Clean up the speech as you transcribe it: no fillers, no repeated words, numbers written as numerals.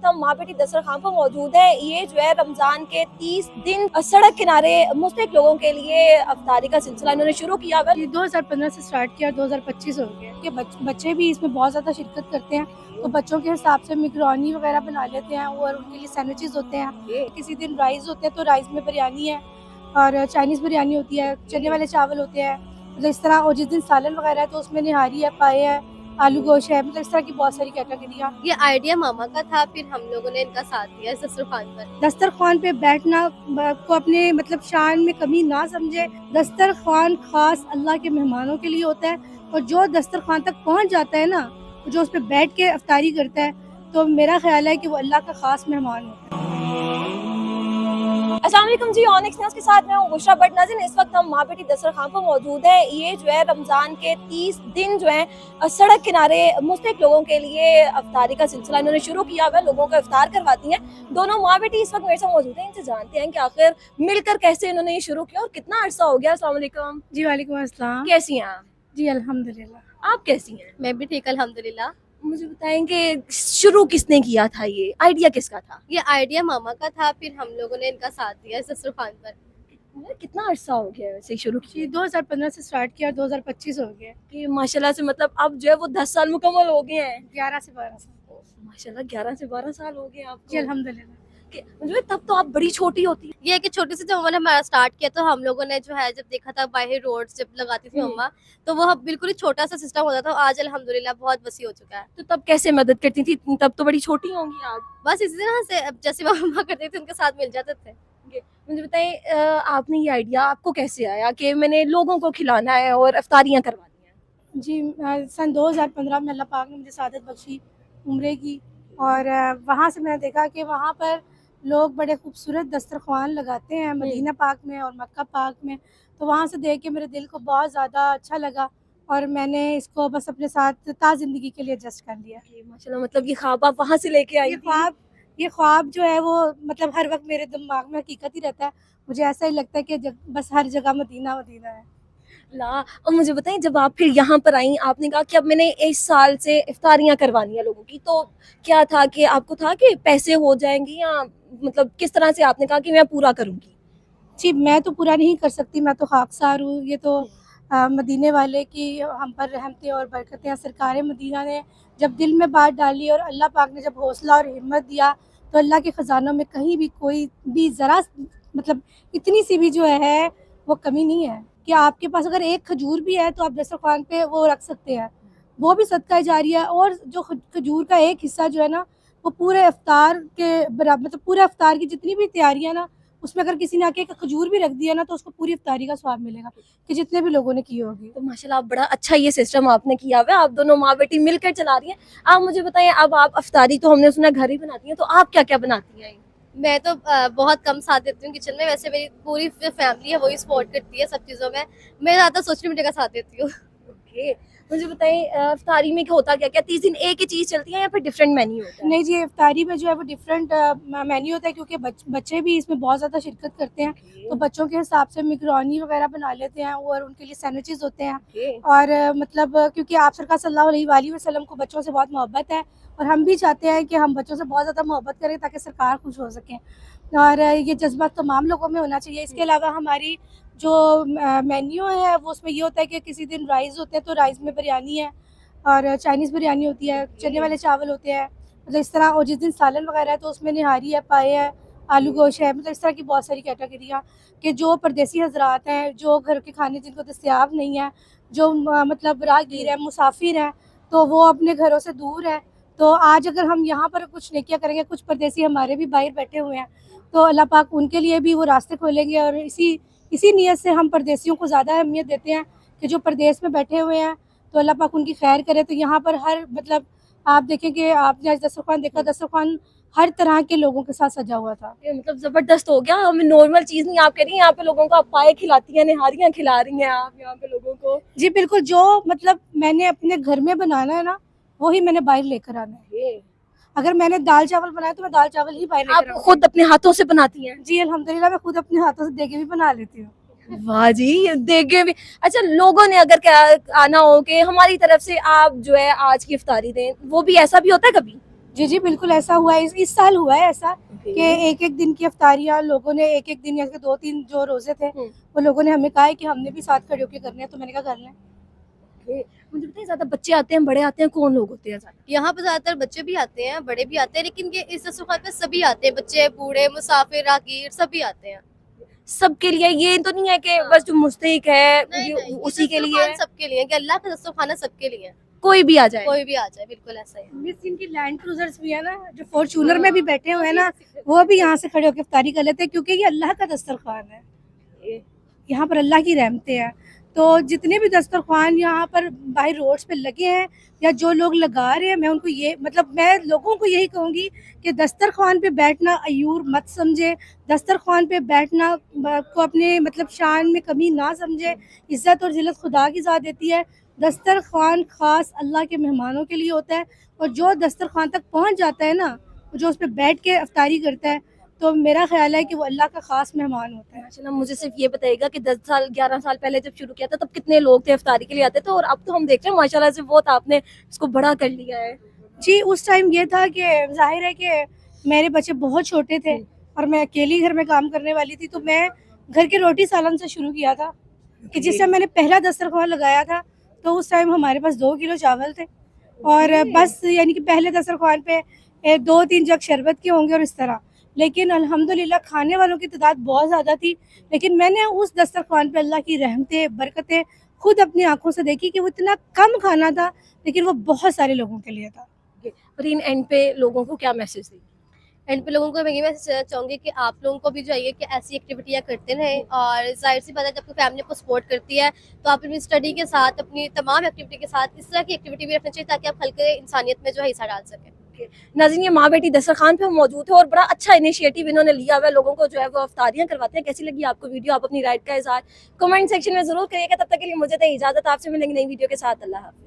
हम माँ बेटी दस्तरखान पर मौजूद है। ये जो है रमजान के 30 दिन सड़क किनारे मुस्तहिक लोगों के लिए अफ्तारी का सिलसिला इन्होंने शुरू किया हुआ है। ये 2015 से स्टार्ट किया, 2025 हो गया कि बच्चे भी इसमें बहुत ज़्यादा शिरकत करते हैं, तो बच्चों के हिसाब से मिक्रोनी वगैरह बना लेते हैं और उनके लिए सैंडविचेस होते हैं। किसी दिन राइस होते हैं तो राइस में बिरयानी है और चाइनीज़ बिरयानी होती है, चने वाले चावल होते हैं, मतलब इस तरह। और जिस दिन सालन वगैरह है तो उसमें निहारी है, पाए है, आलू गोश्त है, मतलब इस तरह की बहुत सारी कैटेगरियाँ। ये आइडिया मामा का था, फिर हम लोगों ने इनका साथ दिया इस दस्तरखान पर। दस्तरखान पे बैठना को अपने मतलब शान में कमी ना समझे। दस्तरखान खास अल्लाह के मेहमानों के लिए होता है, और जो दस्तरखान तक पहुंच जाता है ना, जो उस पे बैठ के अफ्तारी करता है, तो मेरा ख्याल है कि वो अल्लाह का खास मेहमान होता है। अस्सलाम वालेकुम जी, ऑनिक्स न्यूज़ के साथ मैं हूँ बुशरा भट्ट नाज़रीन। इस वक्त हम माँ बेटी दस्तरखान पर मौजूद है। ये जो है रमज़ान के 30 दिन जो है सड़क किनारे मुस्तहिक लोगों के लिए अफ्तारी का सिलसिला इन्होंने शुरू किया हुआ है। लोगों को इफ्तार करवाती हैं। दोनों माँ बेटी इस वक्त मेरे साथ मौजूद हैं। इनसे जानते हैं कि आखिर मिलकर कैसे इन्होंने ये शुरू किया और कितना अर्सा हो गया। अस्सलाम वालेकुम जी वालेकुम अस्सलाम। कैसी हैं आप? जी अल्हम्दुलिल्लाह। आप कैसी हैं? मैं भी ठीक अल्हम्दुलिल्लाह। मुझे बताएं कि शुरू किसने किया था, ये आइडिया किसका था? ये आइडिया मामा का था, फिर हम लोगों ने इनका साथ दिया इस दस्तरखान पर। कितना अर्सा हो गया वैसे शुरू जी किया? 2015 से स्टार्ट किया, 2025 हो गया। कि माशाल्लाह से मतलब अब जो है वो 10 साल मुकम्मल हो गए हैं। 11 से 12 साल। माशाल्लाह 11 से 12 साल हो गए आपको। जी अल्हम्दुलिल्लाह। कि मुझे तब तो आप बड़ी छोटी होती। ये है कि छोटी सी जब उन्होंने हमारा स्टार्ट किया तो हम लोगों ने जो है जब देखा था बाहर रोड जब लगाती थी मम्मा, तो वो बिल्कुल ही छोटा सा सिस्टम होता था। आज अल्हम्दुलिल्लाह बहुत वसी हो चुका है। तो तब कैसे मदद करती थी? तब तो बड़ी छोटी होंगी आप। बस इसी तरह से अब जैसे मम्मा करते थे उनके साथ मिल जाते थे। मुझे बताएं आपने ये आइडिया आपको कैसे आया कि मैंने लोगों को खिलाना है और अफ्तारियां करवानी हैं? जी सन 2015 में अल्लाह पाक ने मुझे सादत बख्शी उम्रे की, और वहाँ से मैंने देखा कि वहाँ पर लोग बड़े खूबसूरत दस्तरखान लगाते हैं मदीना पाक में और मक्का पाक में। तो वहाँ से देख के मेरे दिल को बहुत ज़्यादा अच्छा लगा, और मैंने इसको बस अपने साथ ज़िंदगी के लिए एडजस्ट कर लिया। माशाल्लाह, मतलब ये ख्वाब आप वहाँ से लेके आई थी? ये ख्वाब जो है वो मतलब हर वक्त मेरे दिमाग में हकीकत ही रहता है। मुझे ऐसा ही लगता है कि बस हर जगह मदीना मदीना है। ला। और मुझे बताएं जब आप फिर यहाँ पर आई, आपने कहा कि अब मैंने इस साल से इफ्तारियां करवानी है लोगों की, तो क्या था कि आपको था कि पैसे हो जाएंगी, या मतलब किस तरह से आपने कहा कि मैं पूरा करूंगी? जी मैं तो पूरा नहीं कर सकती, मैं तो खाकसार हूँ। ये तो मदीने वाले की हम पर रहमतें और बरकतें हैं। सरकार मदीना ने जब दिल में बात डाली और अल्लाह पाक ने जब हौसला और हिम्मत दिया, तो अल्लाह के ख़जानों में कहीं भी कोई भी ज़रा मतलब इतनी सी भी जो है वो कमी नहीं है कि आपके पास अगर एक खजूर भी है तो आप दस्तरखान पे वो रख सकते हैं, वो भी सदका जारिया है। और जो खजूर का एक हिस्सा जो है ना, वो पूरे इफ्तार के बराबर, मतलब पूरे इफ्तार की जितनी भी तैयारियां ना, उसमें अगर किसी ने आके एक खजूर भी रख दिया ना, तो उसको पूरी इफ्तारी का स्वाद मिलेगा कि जितने भी लोगों ने की होगी। तो माशाल्लाह बड़ा अच्छा ये सिस्टम आपने किया हुआ है। आप दोनों माँ बेटी मिलकर चला रही हैं। आप मुझे बताएं, अब आप अफ्तारी तो हमने सुना घर ही बनाती हैं, तो आप क्या क्या बनाती हैं? मैं तो बहुत कम साथ देती हूँ किचन में। वैसे मेरी पूरी जो फैमिली है वही सपोर्ट करती है सब चीज़ों में। मैं ज़्यादा सोशल मीडिया का साथ देती हूँ। ओके, मुझे बताएं इफ्तारी में होता क्या क्या? 30 दिन एक ही चीज़ चलती है या फिर डिफरेंट मेन्यू होता है? नहीं जी, इफ्तारी में जो है वो डिफरेंट मेन्यू होता है, क्योंकि बच्चे भी इसमें बहुत ज़्यादा शिरकत करते हैं, तो बच्चों के हिसाब से मिक्रोनी वगैरह बना लेते हैं और उनके लिए सैंडविचेस होते हैं। और मतलब क्योंकि आप सरकार सल्लल्लाहु अलैहि वसल्लम को बच्चों से बहुत मोहब्बत है, और हम भी चाहते हैं कि हम बच्चों से बहुत ज़्यादा मोहब्बत करें ताकि सरकार खुश हो सकें, और ये जज्बा तमाम लोगों में होना चाहिए। इसके अलावा हमारी जो मेन्यू है वो उसमें ये होता है कि किसी दिन राइस होते हैं तो राइस में बिरयानी है, और चाइनीज़ बिरयानी होती है, चने वाले चावल होते हैं, मतलब इस तरह। और जिस दिन सालन वगैरह है तो उसमें निहारी है, पाए है, आलू गोश्त है, मतलब इस तरह की बहुत सारी कैटेगरियाँ कि जो परदेसी हजरात हैं, जो घर के खाने जिनको दस्तयाब नहीं है, जो मतलब राहगीर है, मुसाफिर हैं, तो वो अपने घरों से दूर है, तो आज अगर हम यहाँ पर कुछ नेकियां करेंगे, कुछ परदेसी हमारे भी बाहर बैठे हुए हैं, तो अल्लाह पाक उनके लिए भी वो रास्ते खोलेंगे। और इसी नीयत से हम परदेसियों को ज़्यादा अहमियत देते हैं कि जो परदेश में बैठे हुए हैं, तो अल्लाह पाक उनकी खैर करे। तो यहाँ पर हर मतलब आप देखें कि आपने आज दस्तरखान देखा, दस्तरखान हर तरह के लोगों के साथ सजा हुआ था। ये मतलब जबरदस्त हो गया। हमें नॉर्मल चीज़ नहीं आप कह रही हैं, यहाँ पे लोगों को आप पाए खिलाती हैं, निहारियाँ खिला रही हैं आप यहाँ पे लोगों को। जी बिल्कुल, जो मतलब मैंने अपने घर में बनाना है ना, वही मैंने बाहर लेकर आना है। अगर मैंने दाल चावल बनाया तो मैं दाल चावल ही बाहर आप लेकर आऊंगी। खुद अपने हाथों से बनाती हैं? जी अल्हम्दुलिल्लाह, मैं खुद अपने हाथों से देगे भी बना लेती हूँ। वाह जी, ये देखे भी। अच्छा, लोगों ने अगर क्या आना हो कि हमारी तरफ से आप जो है आज की इफ्तारी दें, वो भी ऐसा भी होता है कभी? जी जी बिल्कुल ऐसा हुआ है, इस साल हुआ है ऐसा कि एक एक दिन की अफ्तारियाँ लोगों ने, एक एक दिन या 2-3 जो रोजे थे वो लोगों ने हमें कहा है कि हमने भी साथ खड़े होकर करने हैं, तो मैंने कहा कर लें। मुझे बताइए ज्यादा बच्चे आते हैं, बड़े आते हैं, कौन लोग होते हैं ज्यादा? यहाँ पर ज्यादातर बच्चे भी आते हैं, बड़े भी आते हैं, लेकिन ये इस दस्तरखान पे सभी आते हैं, बच्चे बूढ़े मुसाफिर राहगीर सभी आते हैं। सबके लिए, ये तो नहीं है कि बस जो मुस्तहिक है ये उसी के लिए है? सबके लिए, कि अल्लाह का दस्तरखाना सबके लिए है, कोई भी आ जाए? कोई भी आ जाए, बिल्कुल ऐसा ही है। मिस जिनकी लैंड क्रूजर्स भी है ना, जो फॉर्चूनर में भी बैठे हुए हैं ना, वो भी यहाँ से खड़े होकर इफ्तारी कर लेते हैं, क्योंकि ये अल्लाह का दस्तरखान है, यहाँ पर अल्लाह की रहमतें हैं। तो जितने भी दस्तरखान यहाँ पर बाहर रोड्स पे लगे हैं या जो लोग लगा रहे हैं, मैं उनको ये मतलब मैं लोगों को यही कहूँगी कि दस्तरखान पे बैठना अयूर मत समझे, दस्तरखान पे बैठना को अपने मतलब शान में कमी ना समझे। इज़्ज़त और ज़िल्लत खुदा की ज़ात देती है। दस्तरखान ख़ास अल्लाह के मेहमानों के लिए होता है, और जो दस्तरखान तक पहुँच जाता है ना, जो उस पर बैठ के अफ्तारी करता है, तो मेरा ख्याल है कि वो अल्लाह का ख़ास मेहमान होता है। चलो मुझे सिर्फ ये बताइएगा कि 10 साल 11 साल पहले जब शुरू किया था तब कितने लोग थे इफ्तारी के लिए आते थे, और अब तो हम देख रहे हैं माशाल्लाह से बहुत आपने इसको बड़ा कर लिया है। जी उस टाइम ये था कि जाहिर है कि मेरे बच्चे बहुत छोटे थे और मैं अकेली घर में काम करने वाली थी, तो मैं घर के रोटी सालन से शुरू किया था कि जिस टाइम मैंने पहला दस्तरखान लगाया था तो उस टाइम हमारे पास 2 किलो चावल थे, और बस यानी कि पहले दस्तरखान पे 2-3 जग शरबत के होंगे और इस तरह। लेकिन अल्हम्दुलिल्लाह खाने वालों की तादाद बहुत ज़्यादा थी, लेकिन मैंने उस दस्तरखान पे अल्लाह की रहमतें बरकतें खुद अपनी आंखों से देखी कि वो इतना कम खाना था लेकिन वो बहुत सारे लोगों के लिए था। और इन एंड पे लोगों को क्या मैसेज दी? एंड पे लोगों को मैं ये मैसेज देना चाहूँगी कि आप लोगों को भी जो है कि ऐसी एक्टिविटियाँ करते रहें, और जाहिर सी बात है जब फैमिली आपको सपोर्ट करती है तो आप अपनी स्टडी के साथ, अपनी तमाम एक्टिविटी के साथ इस तरह की एक्टिविटी भी रखनी चाहिए ताकि आप हल्के इंसानियत में जो है हिस्सा डाल सकें। नाज़रीन, ये माँ बेटी दस्तरखान पे हम मौजूद है और बड़ा अच्छा इनिशिएटिव इन्होंने लिया हुआ है, लोगों को जो है वो अफ्तारियाँ करवाते हैं। कैसी लगी आपको वीडियो? आप अपनी राइट का इज़हार कमेंट सेक्शन में ज़रूर करिएगा। तब तक के लिए मुझे दे इजाज़त, आपसे मिलेंगे नई वीडियो के साथ। अल्लाह हाफ़िज़।